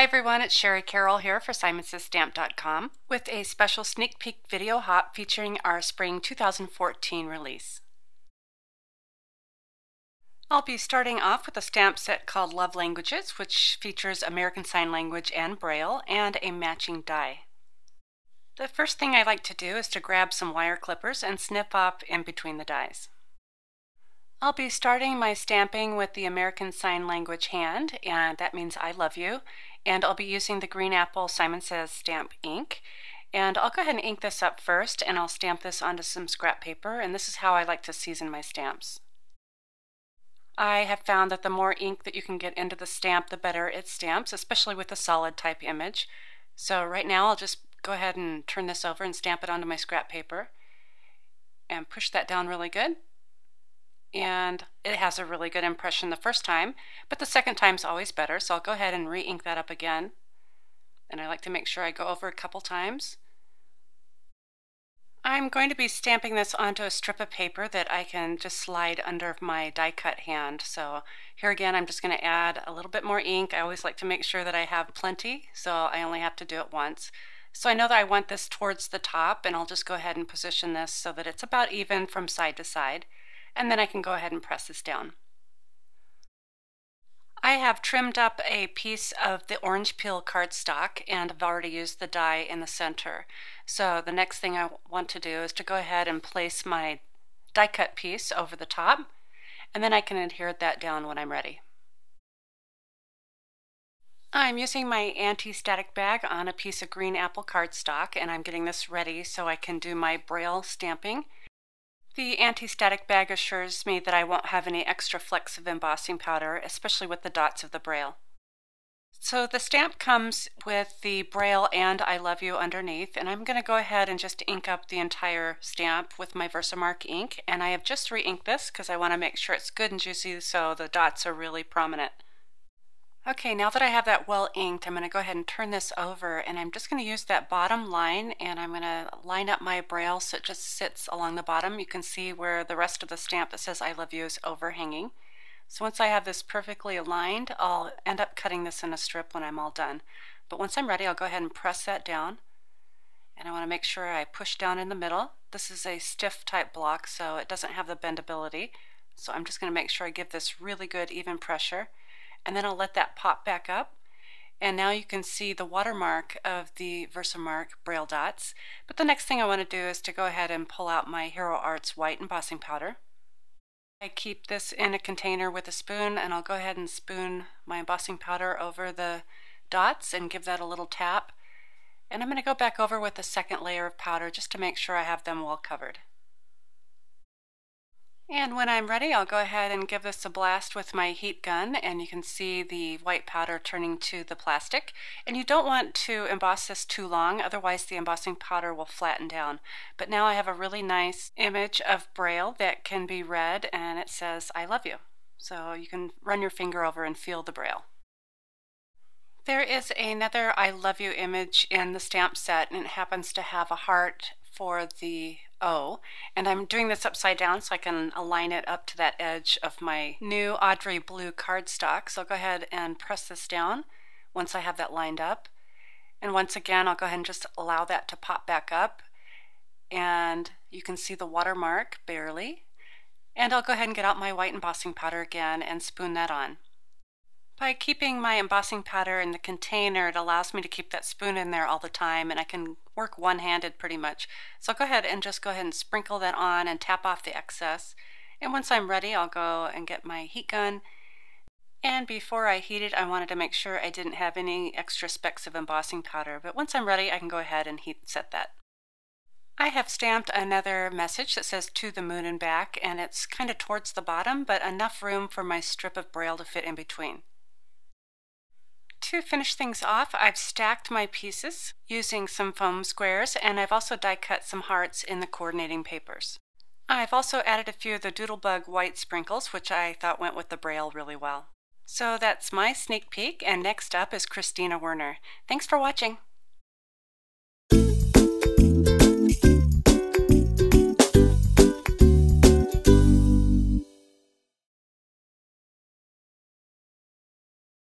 Hi everyone, it's Shari Carroll here for SimonsStamp.com with a special sneak peek video hop featuring our spring 2014 release. I'll be starting off with a stamp set called Love Languages, which features American Sign Language and Braille and a matching die. The first thing I like to do is to grab some wire clippers and snip up in between the dies. I'll be starting my stamping with the American Sign Language hand, and that means I love you. And I'll be using the Green Apple Simon Says stamp ink. And I'll go ahead and ink this up first, and I'll stamp this onto some scrap paper, and this is how I like to season my stamps. I have found that the more ink that you can get into the stamp, the better it stamps, especially with a solid type image. So right now I'll just go ahead and turn this over and stamp it onto my scrap paper and push that down really good. And it has a really good impression the first time, but the second time's always better, so I'll go ahead and re-ink that up again. And I like to make sure I go over a couple times. I'm going to be stamping this onto a strip of paper that I can just slide under my die cut hand. So here again, I'm just going to add a little bit more ink. I always like to make sure that I have plenty, so I only have to do it once. So I know that I want this towards the top, and I'll just go ahead and position this so that it's about even from side to side. And then I can go ahead and press this down. I have trimmed up a piece of the orange peel cardstock, and I've already used the die in the center. So the next thing I want to do is to go ahead and place my die cut piece over the top, and then I can adhere that down when I'm ready. I'm using my anti-static bag on a piece of green apple cardstock, and I'm getting this ready so I can do my Braille stamping. The anti-static bag assures me that I won't have any extra flecks of embossing powder, especially with the dots of the Braille. So the stamp comes with the Braille and I love you underneath, and I'm going to go ahead and just ink up the entire stamp with my Versamark ink, and I have just re-inked this because I want to make sure it's good and juicy so the dots are really prominent. Okay, now that I have that well inked, I'm going to go ahead and turn this over, and I'm just going to use that bottom line, and I'm going to line up my Braille so it just sits along the bottom. You can see where the rest of the stamp that says I love you is overhanging. So once I have this perfectly aligned, I'll end up cutting this in a strip when I'm all done. But once I'm ready, I'll go ahead and press that down, and I want to make sure I push down in the middle. This is a stiff type block, so it doesn't have the bendability. So I'm just going to make sure I give this really good even pressure. And then I'll let that pop back up, and now you can see the watermark of the Versamark Braille dots. But the next thing I want to do is to go ahead and pull out my Hero Arts white embossing powder. I keep this in a container with a spoon, and I'll go ahead and spoon my embossing powder over the dots and give that a little tap. And I'm going to go back over with a second layer of powder just to make sure I have them well covered. And when I'm ready, I'll go ahead and give this a blast with my heat gun, and you can see the white powder turning to the plastic. And you don't want to emboss this too long, otherwise the embossing powder will flatten down. But now I have a really nice image of Braille that can be read, and it says, I love you. So you can run your finger over and feel the Braille. There is another I love you image in the stamp set, and it happens to have a heart for the O, and I'm doing this upside down so I can align it up to that edge of my new Audrey blue cardstock. So I'll go ahead and press this down once I have that lined up, and once again I'll go ahead and just allow that to pop back up, and you can see the watermark barely. And I'll go ahead and get out my white embossing powder again and spoon that on. By keeping my embossing powder in the container, it allows me to keep that spoon in there all the time, and I can work one-handed pretty much. So I'll go ahead and sprinkle that on and tap off the excess. And once I'm ready, I'll go and get my heat gun. And before I heat it, I wanted to make sure I didn't have any extra specks of embossing powder. But once I'm ready, I can go ahead and set that. I have stamped another message that says to the moon and back, and it's kind of towards the bottom, but enough room for my strip of Braille to fit in between. To finish things off, I've stacked my pieces using some foam squares, and I've also die cut some hearts in the coordinating papers. I've also added a few of the Doodlebug white sprinkles, which I thought went with the Braille really well. So that's my sneak peek, and next up is Christina Werner. Thanks for watching.